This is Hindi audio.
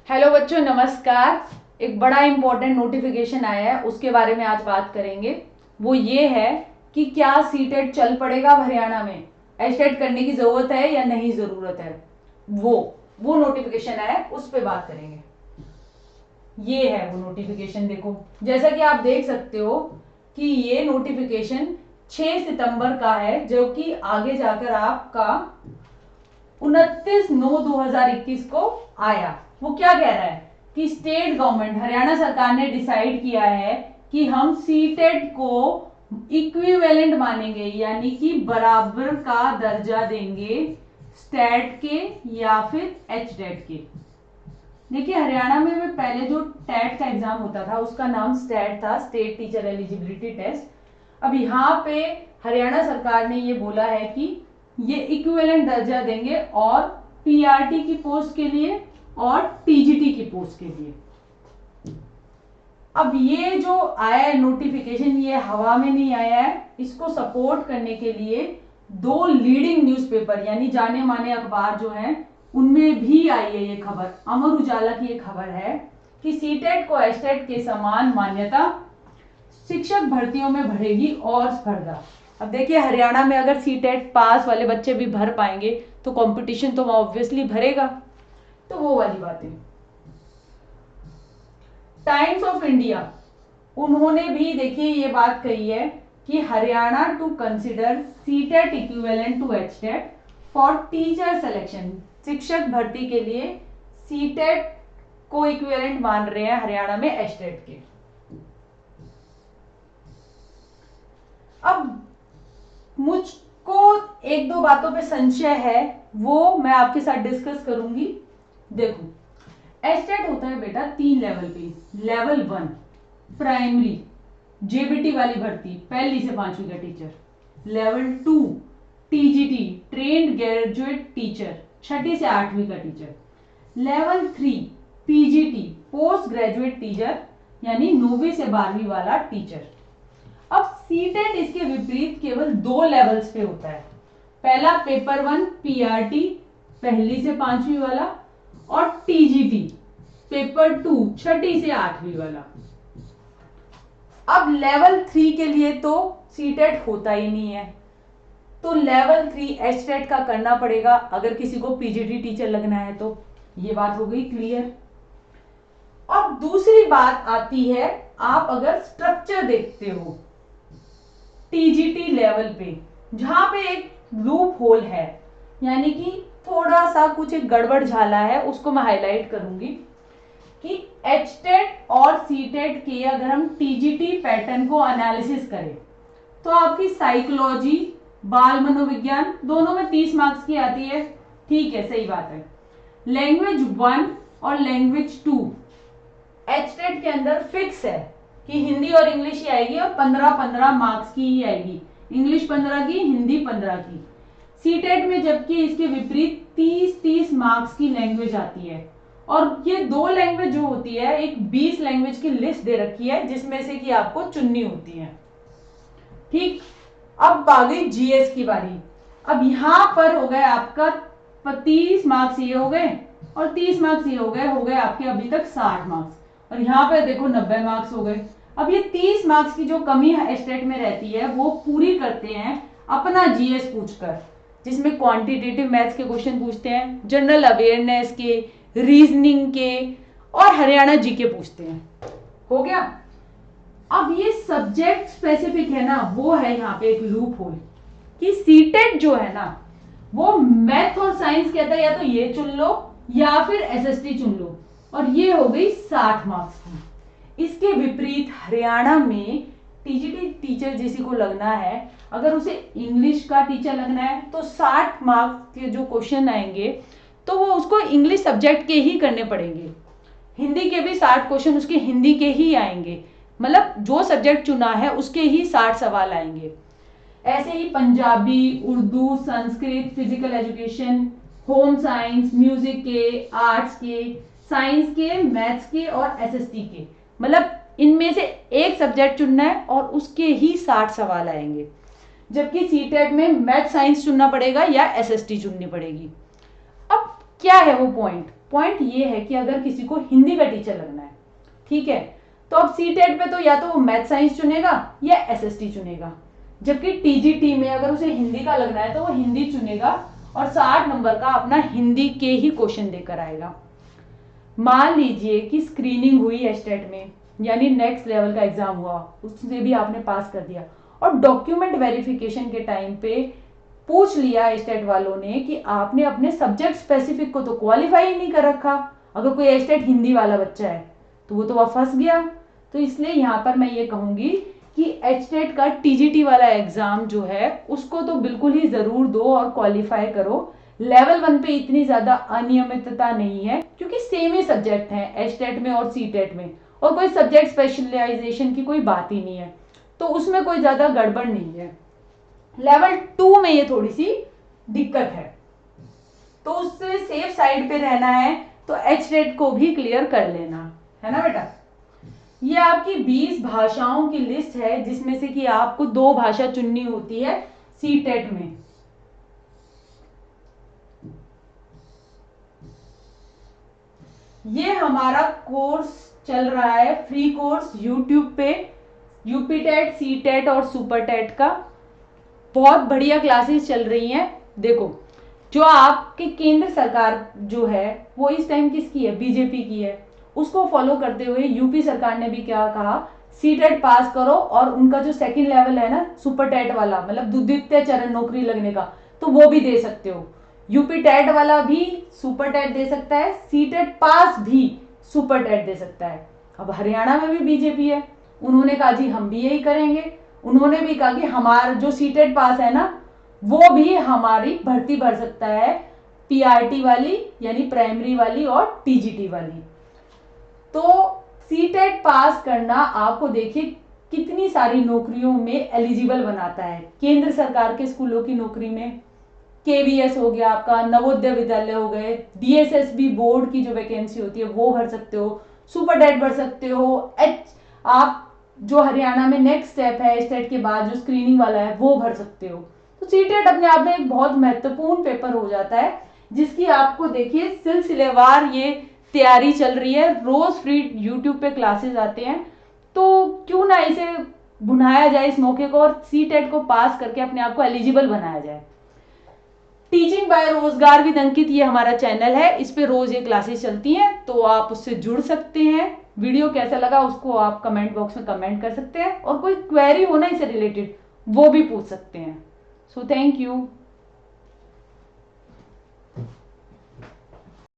हेलो बच्चों, नमस्कार। एक बड़ा इंपॉर्टेंट नोटिफिकेशन आया है, उसके बारे में आज बात करेंगे। वो ये है कि क्या सीटेट चल पड़ेगा हरियाणा में, एस्टेट करने की जरूरत है या नहीं जरूरत है। वो नोटिफिकेशन आया है, उस पर बात करेंगे। ये है वो नोटिफिकेशन। देखो, जैसा कि आप देख सकते हो कि ये नोटिफिकेशन 6 सितंबर का है, जो कि आगे जाकर आपका 29/9/2021 को आया। वो क्या कह रहा है कि स्टेट गवर्नमेंट, हरियाणा सरकार ने डिसाइड किया है कि हम सीटेट को इक्विवेलेंट मानेंगे, यानी कि बराबर का दर्जा देंगे स्टेट के या फिर एचटेट के। देखिए, हरियाणा में पहले जो टेट का एग्जाम होता था उसका नाम स्टेट था, स्टेट टीचर एलिजिबिलिटी टेस्ट। अब यहाँ पे हरियाणा सरकार ने ये बोला है कि ये इक्विवेलेंट दर्जा देंगे, और पीआरटी की पोस्ट के लिए और टीजीटी की पोस्ट के लिए। अब ये जो आया है नोटिफिकेशन, ये हवा में नहीं आया है। इसको सपोर्ट करने के लिए 2 लीडिंग न्यूज़पेपर यानी जाने माने अखबार जो हैं उनमें भी आई है ये खबर। अमर उजाला की ये खबर है कि सीटेट को एस्टेट के समान मान्यता, शिक्षक भर्तियों में बढ़ेगी और स्पर्धा। अब देखिए, हरियाणा में अगर सीटेट पास वाले बच्चे भी भर पाएंगे तो कंपटीशन तो ऑब्वियसली भरेगा। तो वो वाली बातें। टाइम्स ऑफ इंडिया, उन्होंने भी देखिए ये बात कही है कि Haryana to consider CTET equivalent to HTET for teacher selection. शिक्षक भर्ती के लिए सीटेट को इक्विवेलेंट मान रहे हैं हरियाणा में एचटेट के। अब मुझको एक दो बातों पे संशय है, वो मैं आपके साथ डिस्कस करूंगी। देखो, एस्टेट होता है बेटा 3 लेवल पे। लेवल 1 प्राइमरी, जेबीटी वाली भर्ती, पहली से 5वीं का teacher. Level 2 TGT, trained graduate teacher, 6ठी से 8वीं का teacher. Level 3 PGT, post graduate teacher, यानी 9वीं से 12वीं वाला टीचर। अब सीटेट इसके विपरीत केवल 2 लेवल्स पे होता है। पहला पेपर 1 पीआरटी, पहली से 5वीं वाला, और टीजीटी पेपर 2 6ठी से 8वीं वाला। अब लेवल 3 के लिए तो सीटेट होता ही नहीं है, तो लेवल 3 एचटेट का करना पड़ेगा अगर किसी को पीजीटी टीचर लगना है तो। ये बात हो गई क्लियर। अब दूसरी बात आती है, आप अगर स्ट्रक्चर देखते हो टीजीटी लेवल पे, जहां पे एक लूप होल है, यानी कि थोड़ा सा कुछ एक गड़बड़ झाला है, उसको मैं हाईलाइट करूंगी कि एचटेट और सीटेट के अगर हम टीजीटी पैटर्न को एनालिसिस करें तो आपकी साइकोलॉजी, बाल मनोविज्ञान दोनों में 30 मार्क्स की आती है। ठीक है, सही बात है। लैंग्वेज 1 और लैंग्वेज 2 एचटेट के अंदर फिक्स है कि हिंदी और इंग्लिश ही आएगी, और 15-15 मार्क्स की ही आएगी। इंग्लिश 15 की, हिंदी 15 की। सीटेट में जबकि इसके विपरीत 30-30 मार्क्स की लैंग्वेज आती है, और ये 2 लैंग्वेज जो होती है, एक 20 लैंग्वेज की लिस्ट दे रखी है जिसमें से कि आपको चुननी होती है। ठीक, अब आ गई जीएस की बारी। अब यहां पर हो गए आपका 30 मार्क्स ये हो गए, और 30 मार्क्स ये हो गए आपके अभी तक 60 मार्क्स, और यहाँ पे देखो 90 मार्क्स हो गए। अब ये 30 मार्क्स की जो कमी एस्टेट में रहती है वो पूरी करते हैं अपना जीएस पूछकर, जिसमें क्वांटिटेटिव मैथ्स के क्वेश्चन पूछते हैं, जनरल अवेयरनेस के, रीजनिंग के, और हरियाणा जीके पूछते हैं। हो गया। अब ये सब्जेक्ट स्पेसिफिक है ना, वो है यहाँ पे एक लूप होल कि सीटेट जो है ना वो मैथ और साइंस कहता है या तो ये चुन लो या फिर एसएसटी चुन लो, और ये हो गई 60 मार्क्स की। इसके विपरीत हरियाणा में टीजीटी टीचर जिसी को लगना है, अगर उसे इंग्लिश का टीचर लगना है तो 60 मार्क्स के जो क्वेश्चन आएंगे तो वो उसको इंग्लिश सब्जेक्ट के ही करने पड़ेंगे। हिंदी के भी 60 क्वेश्चन उसके हिंदी के ही आएंगे, मतलब जो सब्जेक्ट चुना है उसके ही 60 सवाल आएंगे। ऐसे ही Punjabi, Urdu, Sanskrit, physical education, home science, music के, आर्ट्स के, साइंस के, मैथ्स के और एसएसटी के, मतलब इनमें से एक सब्जेक्ट चुनना है और उसके ही 60 सवाल आएंगे। जबकि सीटेट में मैथ साइंस चुनना पड़ेगा या एसएसटी चुननी पड़ेगी। अब क्या है वो पॉइंट? पॉइंट ये है कि अगर किसी को हिंदी का टीचर लगना है, ठीक है, तो अब सीटेट पे तो या तो वो मैथ साइंस चुनेगा या एसएसटी चुनेगा, जबकि टीजीटी में अगर उसे हिंदी का लगना है तो वो हिंदी चुनेगा और 60 नंबर का अपना हिंदी के ही क्वेश्चन देकर आएगा। मान लीजिए कि स्क्रीनिंग हुई एस्टेट में, यानी नेक्स्ट लेवल का एग्जाम हुआ, उससे भी आपने पास कर दिया, और डॉक्यूमेंट वेरिफिकेशन के टाइम पे पूछ लिया एस्टेट वालों ने कि आपने अपने सब्जेक्ट स्पेसिफिक को तो क्वालिफाई ही नहीं कर रखा, अगर कोई एस्टेट हिंदी वाला बच्चा है तो वो तो वह फंस गया। तो इसलिए यहाँ पर मैं ये कहूंगी कि एस्टेट का टीजीटी वाला एग्जाम जो है उसको तो बिल्कुल ही जरूर दो और क्वालिफाई करो। लेवल 1 पे इतनी ज्यादा अनियमितता नहीं है क्योंकि सेम ही सब्जेक्ट हैं एस्टेट में और सीटेट में, और कोई सब्जेक्ट स्पेशलाइजेशन की कोई बात ही नहीं है, तो उसमें कोई ज्यादा गड़बड़ नहीं है। लेवल 2 में ये थोड़ी सी दिक्कत है, तो उससे सेफ साइड पे रहना है तो एचटेट को भी क्लियर कर लेना है ना बेटा। ये आपकी 20 भाषाओं की लिस्ट है जिसमें से कि आपको 2 भाषा चुननी होती है सीटेट में। ये हमारा कोर्स चल रहा है फ्री कोर्स यूट्यूब पे, यूपीटेट, सीटेट और सुपरटेट का। बहुत बढ़िया क्लासेस चल रही हैं। देखो, जो आपके केंद्र सरकार जो है वो इस टाइम किसकी है? बीजेपी की है। उसको फॉलो करते हुए यूपी सरकार ने भी क्या कहा, सीटेट पास करो और उनका जो सेकंड लेवल है ना सुपरटेट वाला, मतलब द्वितीय चरण नौकरी लगने का, तो वो भी दे सकते हो। यूपी टेट वाला भी सुपर टेट दे सकता है, सीटेट पास भी सुपर टेट दे सकता है। अब हरियाणा में भी बीजेपी है, उन्होंने कहा जी हम भी यही करेंगे। उन्होंने भी कहा कि हमारा जो सीटेट पास है ना वो भी हमारी भर्ती भर सकता है, पीआरटी वाली यानी प्राइमरी वाली और टीजीटी वाली। तो सीटेट पास करना आपको देखिए कितनी सारी नौकरियों में एलिजिबल बनाता है। केंद्र सरकार के स्कूलों की नौकरी में केवीएस हो गया आपका, नवोदय विद्यालय हो गए, डीएसएसबी बोर्ड की जो वैकेंसी होती है वो भर सकते हो, सुपर टेट भर सकते हो, आप जो हरियाणा में नेक्स्ट स्टेप है स्टेट के बाद जो स्क्रीनिंग वाला है वो भर सकते हो। तो सीटेट अपने आप में एक बहुत महत्वपूर्ण पेपर हो जाता है जिसकी आपको देखिए सिलसिलेवार ये तैयारी चल रही है। रोज फ्री यूट्यूब पे क्लासेस आते हैं, तो क्यों ना इसे बुनाया जाए इस मौके को और सीटेट को पास करके अपने आप को एलिजिबल बनाया जाए। टीचिंग बाय रोजगार विद अंकित ये हमारा चैनल है, इस पे रोज ये क्लासेस चलती हैं, तो आप उससे जुड़ सकते हैं। वीडियो कैसा लगा उसको आप कमेंट बॉक्स में कमेंट कर सकते हैं, और कोई क्वेरी हो ना इससे रिलेटेड वो भी पूछ सकते हैं। So thank you.